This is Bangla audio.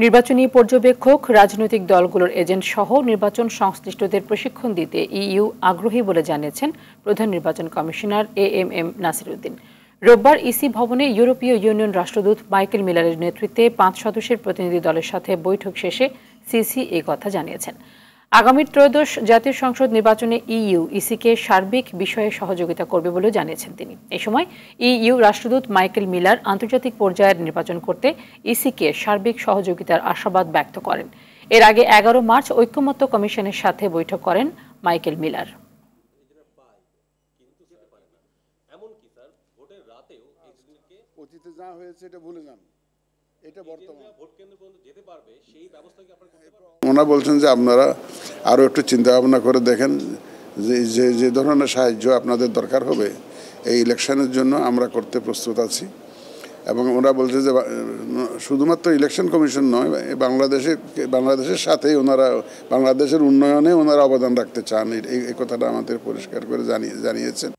নির্বাচনী পর্যবেক্ষক, রাজনৈতিক দলগুলোর এজেন্ট সহ নির্বাচন সংশ্লিষ্টদের প্রশিক্ষণ দিতে ইইউ আগ্রহী বলে জানিয়েছেন প্রধান নির্বাচন কমিশনার এএমএম নাসির উদ্দিন। রোববার ইসি ভবনে ইউরোপীয় ইউনিয়ন রাষ্ট্রদূত মাইকেল মিলারের নেতৃত্বে ৫ সদস্যের প্রতিনিধি দলের সাথে বৈঠক শেষে সিসি এই কথা জানিয়েছেন। আগামী ত্রয়োদশ জাতীয় সংসদ নির্বাচনে ইইউ ইসিকে সার্বিক বিষয়ে সহযোগিতা করবে বলেও জানিয়েছেন তিনি। এ সময় ইইউ রাষ্ট্রদূত মাইকেল মিলার আন্তর্জাতিক পর্যায়ের নির্বাচন করতে ইসিকে সার্বিক সহযোগিতার আশাবাদ ব্যক্ত করেন। এর আগে ১১ মার্চ ঐকমত্য কমিশনের সাথে বৈঠক করেন মাইকেল মিলার। ওনারা বলছেন যে আপনারা আরও একটু চিন্তা ভাবনা করে দেখেন যে ধরনের সাহায্য আপনাদের দরকার হবে এই ইলেকশনের জন্য আমরা করতে প্রস্তুত আছি। এবং ওরা বলছে যে শুধুমাত্র ইলেকশন কমিশন নয়, বাংলাদেশের সাথেই ওনারা বাংলাদেশের উন্নয়নে ওনারা অবদান রাখতে চান, এই কথাটা আমাদের পরিষ্কার করে জানিয়েছেন।